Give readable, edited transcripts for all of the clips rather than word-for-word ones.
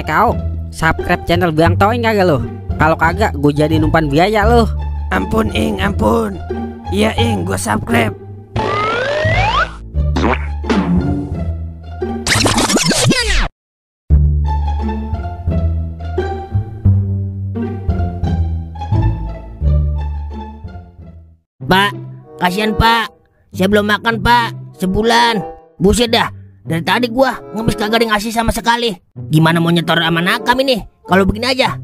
Kau subscribe channel Bang Toing kagak lo? Kalau kagak gue jadi numpan biaya lo. Ampun Ing, ampun. Iya Ing, gue subscribe. Pak, kasihan Pak. Saya belum makan Pak, sebulan. Buset dah, dari tadi gua ngemis kagak ada ngasih sama sekali. Gimana mau nyetor sama nakam ini? Kalau begini aja,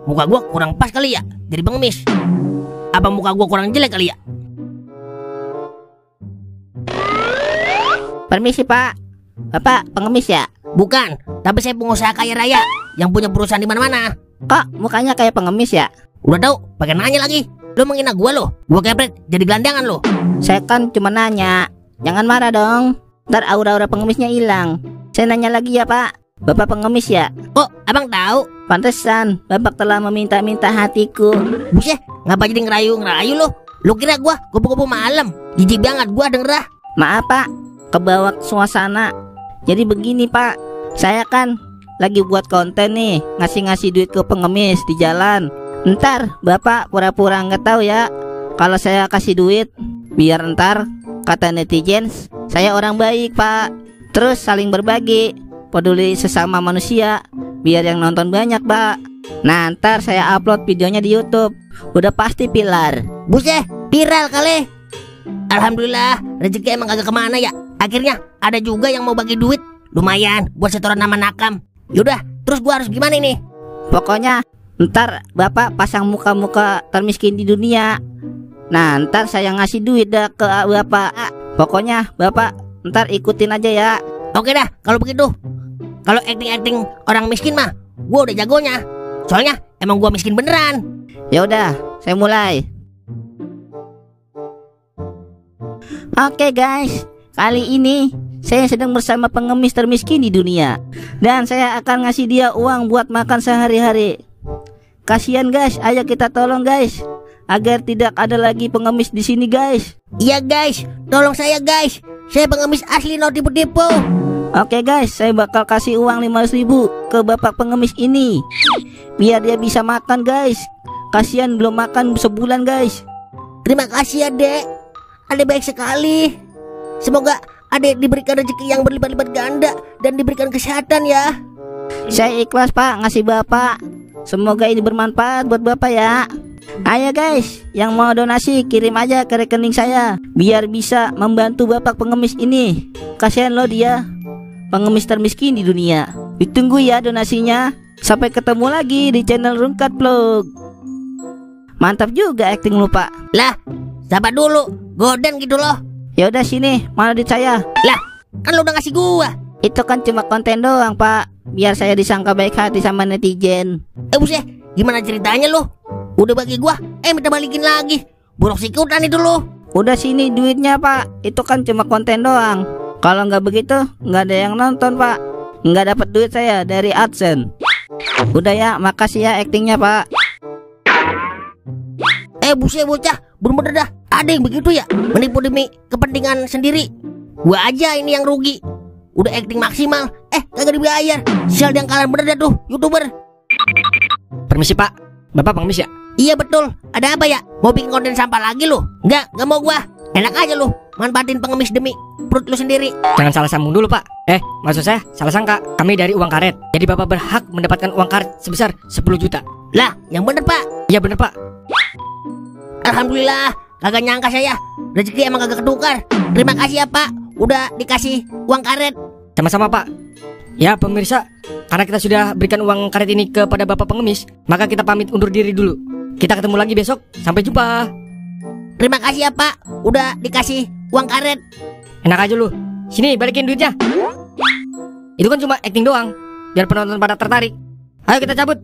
muka gua kurang pas kali ya jadi pengemis. Apa muka gua kurang jelek kali ya? Permisi Pak, Bapak pengemis ya? Bukan, tapi saya pengusaha kaya raya yang punya perusahaan di mana-mana. Kok mukanya kayak pengemis ya? Udah tahu, pakai nanya lagi. Lo menghina gua lo, gua kepret jadi gelandangan lo. Saya kan cuma nanya, jangan marah dong. Ntar aura-aura pengemisnya hilang. Saya nanya lagi ya Pak, Bapak pengemis ya? Kok abang tahu? Pantesan Bapak telah meminta-minta hatiku. Buset, ngapa jadi ngerayu lo? Lo kira gua kupu-kupu malam? Jijik banget gua denger ah. Maaf Pak, kebawa suasana. Jadi begini Pak, saya kan lagi buat konten nih, ngasih-ngasih duit ke pengemis di jalan. Ntar Bapak pura-pura nggak tahu ya kalau saya kasih duit, biar ntar kata netizen saya orang baik Pak. Terus saling berbagi, peduli sesama manusia, biar yang nonton banyak Pak. Nah ntar saya upload videonya di YouTube, udah pasti pilar. Buset, viral kali. Alhamdulillah, rezeki emang agak kemana ya. Akhirnya ada juga yang mau bagi duit, lumayan buat setoran nama nakam. Yaudah, terus gua harus gimana ini? Pokoknya ntar Bapak pasang muka-muka termiskin di dunia. Nah ntar saya ngasih duit dah ke Bapak. Pokoknya Bapak ntar ikutin aja ya. Oke dah, kalau begitu. Kalau acting-acting orang miskin mah gua udah jagonya. Soalnya emang gua miskin beneran. Ya udah, saya mulai. Oke guys, kali ini saya sedang bersama pengemis termiskin di dunia, dan saya akan ngasih dia uang buat makan sehari-hari. Kasihan guys, ayo kita tolong guys, agar tidak ada lagi pengemis di sini guys. Iya guys, tolong saya guys. Saya pengemis asli, no tipu-tipu. Oke guys, saya bakal kasih uang 500.000 ke bapak pengemis ini, biar dia bisa makan guys. Kasihan belum makan sebulan guys. Terima kasih ya dek, adek baik sekali. Semoga adek diberikan rezeki yang berlipat-lipat ganda dan diberikan kesehatan ya. Saya ikhlas Pak ngasih Bapak. Semoga ini bermanfaat buat Bapak ya. Ayo guys, yang mau donasi kirim aja ke rekening saya, biar bisa membantu Bapak pengemis ini. Kasihan loh dia, pengemis termiskin di dunia. Ditunggu ya donasinya. Sampai ketemu lagi di channel Rungkat Vlog. Mantap juga acting lu Pak. Lah, sabar dulu, goden gitu loh. Ya udah sini, mana duit saya? Lah, kan lu udah ngasih gua. Itu kan cuma konten doang Pak, biar saya disangka baik hati sama netizen. Buset, gimana ceritanya lu? Udah bagi gua, minta balikin lagi. Buruk sikutan itu lu. Udah sini duitnya Pak, itu kan cuma konten doang. Kalau nggak begitu, nggak ada yang nonton Pak. Nggak dapat duit saya dari AdSense. Udah ya, makasih ya actingnya Pak. Buset bocah, bener-bener dah. Ada yang begitu ya, menipu demi kepentingan sendiri. Gua aja ini yang rugi. Udah acting maksimal, kagak dibayar. Sial yang kalian bener dah tuh, YouTuber. Permisi Pak, Bapak pengemis ya? Iya betul, ada apa ya? Mau bikin konten sampah lagi lu? Enggak mau gua. Enak aja lu, manfaatin pengemis demi perut lu sendiri. Jangan salah sambung dulu Pak. Maksud saya salah sangka. Kami dari uang karet, jadi Bapak berhak mendapatkan uang karet sebesar 10 juta. Lah, yang bener Pak. Iya bener Pak. Alhamdulillah, kagak nyangka saya. Rezeki emang kagak ketukar. Terima kasih ya Pak, udah dikasih uang karet. Sama-sama Pak. Ya pemirsa, karena kita sudah berikan uang karet ini kepada Bapak pengemis, maka kita pamit undur diri dulu. Kita ketemu lagi besok. Sampai jumpa. Terima kasih ya Pak, udah dikasih uang karet. Enak aja lu. Sini balikin duitnya. Itu kan cuma acting doang, biar penonton pada tertarik. Ayo kita cabut.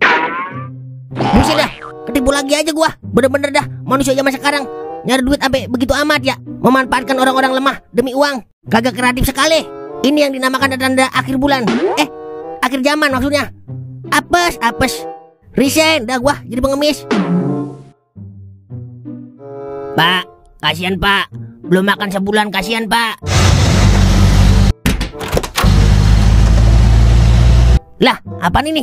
Buset dah, ketipu lagi aja gua. Bener-bener dah, manusia zaman sekarang nyari duit sampai begitu amat ya. Memanfaatkan orang-orang lemah demi uang. Kagak kreatif sekali. Ini yang dinamakan tanda akhir bulan. Akhir zaman maksudnya. Apes. Resign dah gua jadi pengemis. Pak, kasihan Pak. Belum makan sebulan, kasihan Pak. Lah, apaan ini?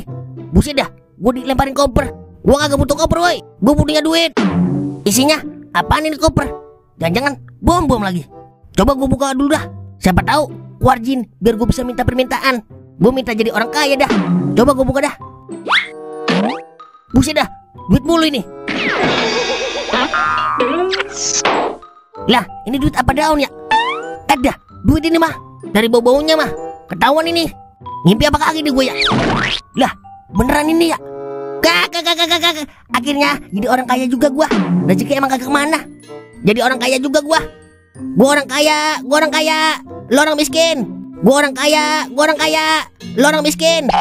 Buset dah, gue dilemparin koper. Gue kagak butuh koper, woi. Gue punya duit. Isinya apaan ini koper? Jangan-jangan bom lagi. Coba gue buka dulu dah. Siapa tahu keluar jin biar gue bisa minta permintaan. Gue minta jadi orang kaya dah. Coba gue buka dah. Buset dah, duit mulu ini. Lah, ini duit apa daun ya? Ada, duit ini mah. Dari bau-baunya mah ketahuan ini. Ngimpi apa kaki nih gue ya? Lah, beneran ini ya? Kak. Akhirnya jadi orang kaya juga gua. Rezeki emang kagak kemana. Jadi orang kaya juga gua. Gua orang kaya. Lo orang miskin. Gua orang kaya. Lo orang miskin.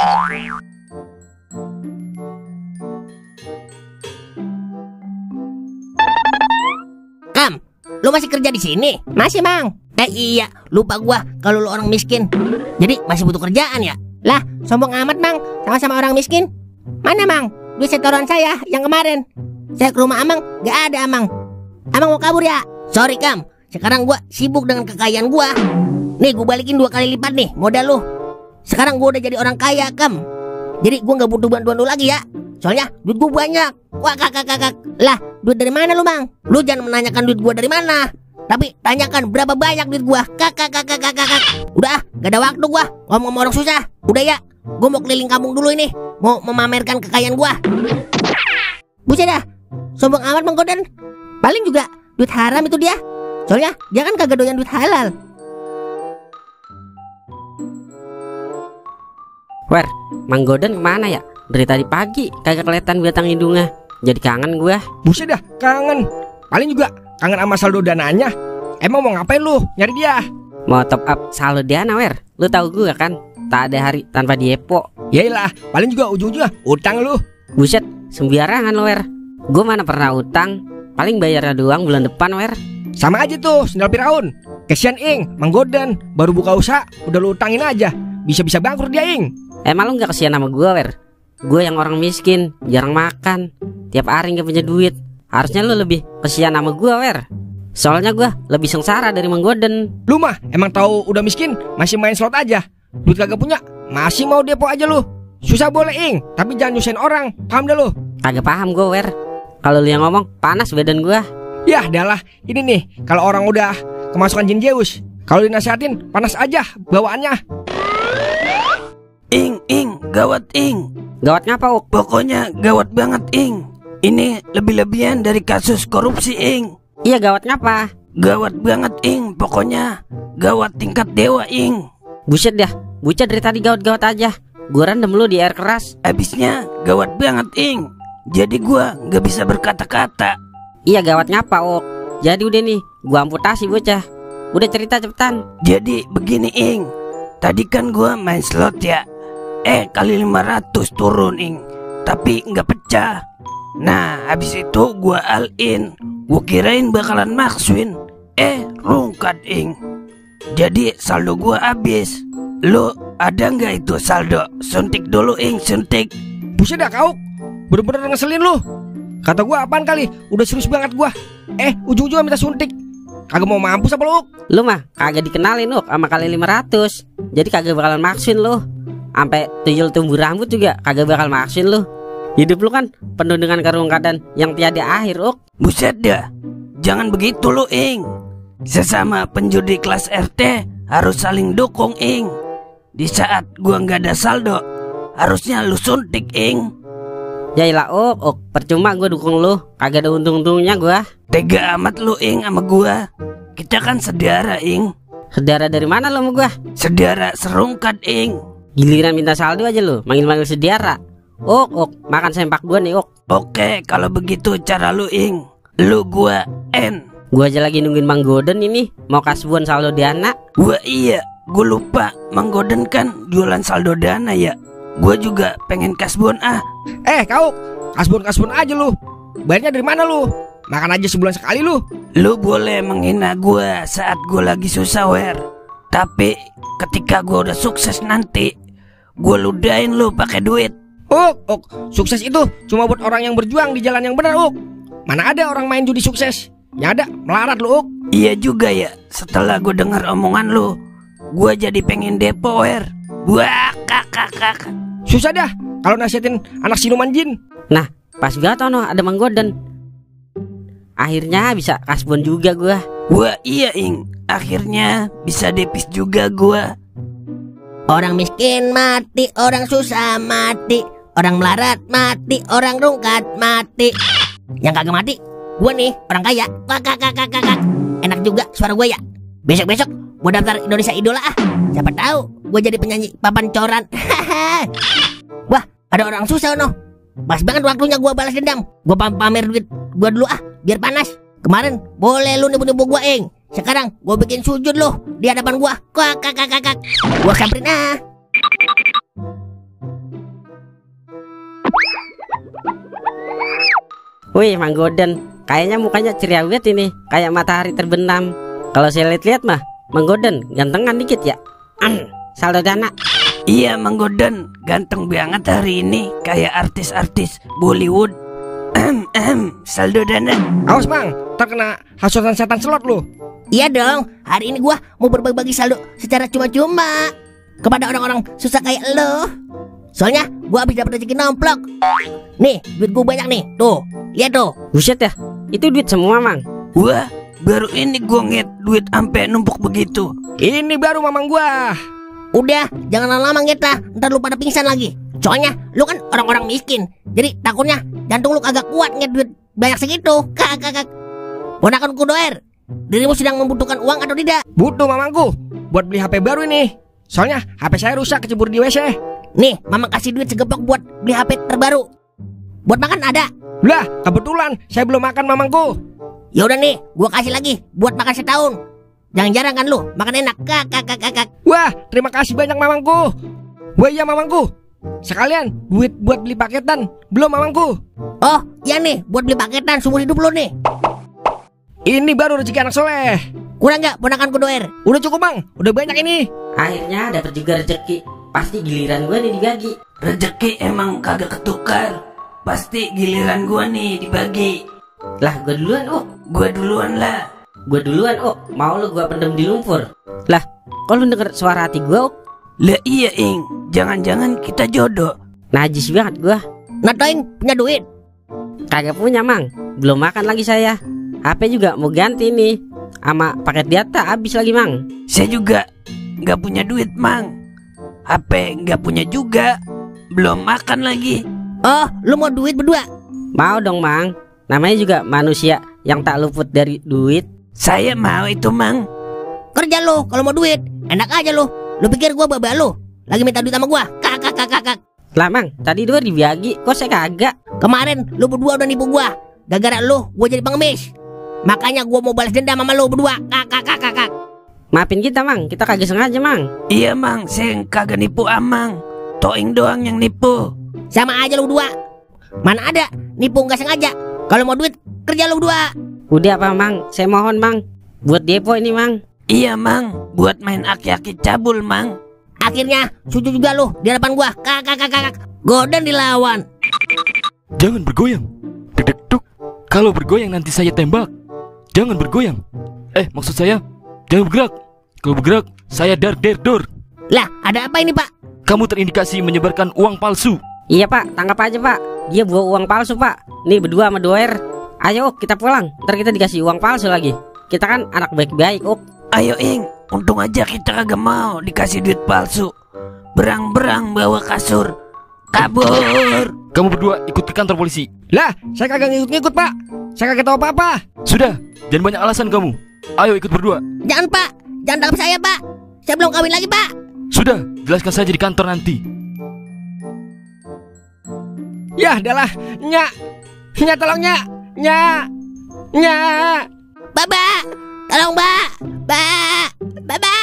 Kam, lo masih kerja di sini? Masih, Mang. Iya, lupa gua kalau lo orang miskin. Jadi masih butuh kerjaan ya? Lah, sombong amat, Mang. Sama-sama orang miskin. Mana, Mang? Duit setoran saya yang kemarin. Saya ke rumah Amang, gak ada Amang. Amang mau kabur ya? Sorry, Kam. Sekarang gua sibuk dengan kekayaan gua. Nih, gua balikin 2 kali lipat nih modal lu. Sekarang gua udah jadi orang kaya, Kam. Jadi gua gak butuh bantuan lu lagi ya. Soalnya duit gua banyak. Wah, kakak. Lah, duit dari mana lu, Mang? Lu jangan menanyakan duit gua dari mana. Tapi tanyakan berapa banyak duit gua. Kakak. Udah, gak ada waktu gua ngomong sama orang susah. Udah ya, gua mau keliling kampung dulu ini. Mau memamerkan kekayaan gua. Buset dah, sombong amat Mang Godan. Paling juga duit haram itu dia. Soalnya dia kan kagak doyan duit halal. Wer, Mang Godan kemana ya? Dari tadi pagi kagak kelihatan batang hidungnya. Jadi kangen gua. Buset dah, kangen. Paling juga kangen sama saldo dananya. Emang mau ngapain lu nyari dia? Mau top up saldo Dana, Wer. Lu tahu gua kan, tak ada hari tanpa diepo. Yailah, paling juga ujung-ujungnya utang lu. Buset, sembarangan lo, Wer. Gua mana pernah utang. Paling bayarnya doang bulan depan, Wer. Sama aja tuh, sendal Firaun. Kesian Ing, Mang Godan baru buka usaha udah lu utangin aja. Bisa-bisa bangkrut dia, Ing. Emang lu gak kesian sama gua, Wer? Gua yang orang miskin, jarang makan, tiap hari gak punya duit. Harusnya lu lebih kesian sama gua, Wer. Soalnya gua lebih sengsara dari Mang Godan. Lu mah emang tahu udah miskin, masih main slot aja. Duit kagak punya, masih mau depo aja lu. Susah boleh, Ing, tapi jangan nyusahin orang. Paham dah lu? Kagak paham gua, Wer. Kalau lu yang ngomong, panas badan gua. Yah, dah ini nih, kalau orang udah kemasukan jin Zeus, kalau dinasihatin panas aja bawaannya. Ing, gawat Ing. Gawat ngapa, Uk? Pokoknya gawat banget Ing. Ini lebih-lebihan dari kasus korupsi Ing. Iya, gawat ngapa? Gawat banget Ing, pokoknya gawat tingkat dewa Ing. Buset dah, bocah dari tadi gawat-gawat aja. Gua rendem lu di air keras. Abisnya gawat banget Ing. Jadi gua gak bisa berkata-kata. Iya, gawat ngapa, Uk? Jadi udah nih, gua amputasi bocah. Udah cerita cepetan. Jadi begini Ing. Tadi kan gua main slot ya. Kali 500 turun Ing. Tapi gak pecah. Nah, habis itu gua all in. Gua kirain bakalan makswin. Rungkat Ing. Jadi saldo gua habis. Lu ada nggak itu saldo? Suntik dulu Ing, suntik. Buset dah kau, bener-bener ngeselin lu. Kata gua apaan kali, udah serius banget gua. Ujung-ujungnya minta suntik. Kagak mau mampus apa lu? Lu mah kagak dikenalin, Uk, sama kali 500. Jadi kagak bakalan makswin lu. Sampai tuyul tumbuh rambut juga kagak bakal makswin lu. Hidup lu kan penuh dengan kerungkatan yang tiada akhir, Uk. Buset dah, jangan begitu lu Ing. Sesama penjudi kelas RT harus saling dukung Ing. Di saat gua nggak ada saldo, harusnya lu suntik Ing. Yailah, Uk, percuma gua dukung lu, kagak ada untung-untungnya gua. Tega amat lu Ing sama gua. Kita kan saudara Ing. Saudara dari mana lu sama gua? Saudara serungkat Ing. Giliran minta saldo aja lu, manggil-manggil saudara. Uk, makan sempak gua nih, Uk. Oke, kalau begitu cara lu Ing. Lu gua N. Gua aja lagi nungguin Mang Godan ini mau kasbuan saldo Dana. Gua iya, gua lupa Mang Godan kan jualan saldo Dana ya. Gua juga pengen kasbon Kau kasbon aja lu. Bayarnya dari mana lu? Makan aja sebulan sekali lu. Lu boleh menghina gua saat gua lagi susah Wer. Tapi ketika gua udah sukses nanti, gua ludahin lu pakai duit. Uk, sukses itu cuma buat orang yang berjuang di jalan yang benar, Uk. Mana ada orang main judi sukses? Yang ada melarat lu, Uk. Iya juga ya. Setelah gua dengar omongan lu, gua jadi pengen depo Wer. Wah, kakak. Susah dah kalau nasihatin anak siluman jin. Nah, pas gak tau no ada Mang Goden. Akhirnya bisa kasbon juga gua. Wah iya Ing, akhirnya bisa depis juga gua. Orang miskin mati, orang susah mati, orang melarat mati, orang rungkat mati. Yang kagak mati, gua nih orang kaya. Kakak. Enak juga suara gua ya. Besok gua daftar Indonesia Idola ah. Siapa tahu gua jadi penyanyi papan coran. Wah, ada orang susah no. Pas banget waktunya gua balas dendam. Gua pamer duit gua dulu ah, biar panas. Kemarin boleh lu nipu-nipu gua, Ing. Sekarang gua bikin sujud lo di hadapan gua. Kakak. Gua samperin ah. Wih, Mang Goden, kayaknya mukanya ceria banget ini, kayak matahari terbenam. Kalau saya lihat Mah, Mang Goden gantengan dikit ya. Saldo dana. Iya Mang Goden, ganteng banget hari ini, kayak artis-artis Bollywood. Saldo dana. Awas Mang, terkena hasutan setan slot lu. Iya dong, hari ini gua mau berbagi saldo secara cuma-cuma kepada orang-orang susah kayak lo. Soalnya gua habis dapat rezeki nomplok. Nih, duit gua banyak nih. Tuh, lihat tuh. Buset ya, itu duit semua Mang. Wah, baru ini gua ngeliat duit ampe numpuk begitu. Ini baru mamang gua. Udah, jangan lama-lama ngeta, ntar lu pada pingsan lagi. Soalnya lu kan orang-orang miskin, jadi takutnya jantung lu kagak kuat ngeliat duit banyak segitu. Kakak. Ponakanku Doer, dirimu sedang membutuhkan uang atau tidak? Butuh mamangku buat beli HP baru ini. Soalnya HP saya rusak kecebur di WC. Nih, mamang kasih duit segepok buat beli HP terbaru. Buat makan ada? Lah, kebetulan saya belum makan mamangku. Ya udah nih, gua kasih lagi buat makan setahun. Jangan jarang kan lu makan enak. Kakak. Wah, terima kasih banyak mamangku. Wah iya mamangku. Sekalian duit buat beli paketan. Belum mamangku. Oh, iya nih, buat beli paketan seumur hidup lu nih. Ini baru rezeki anak soleh. Kurang nggak ponakanku Doer? Udah cukup Bang, udah banyak ini. Akhirnya dapat juga rezeki. Pasti giliran gue nih dibagi. Rezeki emang kagak ketukar. Pasti giliran gua nih dibagi. Lah, gue duluan, Gua duluan lah. Gue duluan, Mau lu gue pendem di lumpur. Lah, kok lu denger suara hati gue, Lah iya Ing, jangan-jangan kita jodoh. Najis banget gue. Nah Toing, punya duit? Kagak punya Mang, belum makan lagi saya. HP juga mau ganti nih, sama paket data habis lagi Mang. Saya juga nggak punya duit Mang. HP nggak punya juga. Belum makan lagi. Oh, lu mau duit berdua? Mau dong Mang, namanya juga manusia yang tak luput dari duit. Saya mau itu Mang. Kerja lu kalau mau duit, enak aja lu. Lu pikir gua baba lu? Lagi minta duit sama gua? Kakak. Lah Mang, tadi dua dibagi, kok saya kagak? Kemarin lu berdua udah nipu gua. Gara-gara lu gua jadi pengemis. Makanya gua mau balas dendam sama lu berdua. Kakak. Maafin kita Mang, kita kagak sengaja Mang. Iya Mang, saya kagak nipu Amang. Toing doang yang nipu. Sama aja lu berdua. Mana ada nipu nggak sengaja. Kalau mau duit, kerja lu berdua. Udah apa Mang, saya mohon Mang, buat depo ini Mang. Iya Mang, buat main aki-aki cabul Mang. Akhirnya sujud juga lu di hadapan gua. Kakak. Goden dilawan. Jangan bergoyang. Dek duk. Kalau bergoyang nanti saya tembak. Jangan bergoyang. Maksud saya jangan bergerak. Kalau bergerak saya dar. Lah, ada apa ini Pak? Kamu terindikasi menyebarkan uang palsu. Iya Pak, tangkap aja Pak. Dia bawa uang palsu Pak. Nih berdua sama Doer. Ayo kita pulang, ntar kita dikasih uang palsu lagi. Kita kan anak baik-baik Ayo Ing, untung aja kita kagak mau dikasih duit palsu. Berang-berang bawa kasur. Kabur. Kamu berdua ikut ke kantor polisi. Lah, saya kagak ngikut-ngikut Pak. Saya kagak tahu apa-apa. Sudah, jangan banyak alasan kamu. Ayo ikut berdua. Jangan Pak, jangan tangkap saya Pak. Saya belum kawin lagi Pak. Sudah, jelaskan saja di kantor nanti. Ya, adalah Nyak, tolong Nyak. Baba, tolong Mbak. Baba.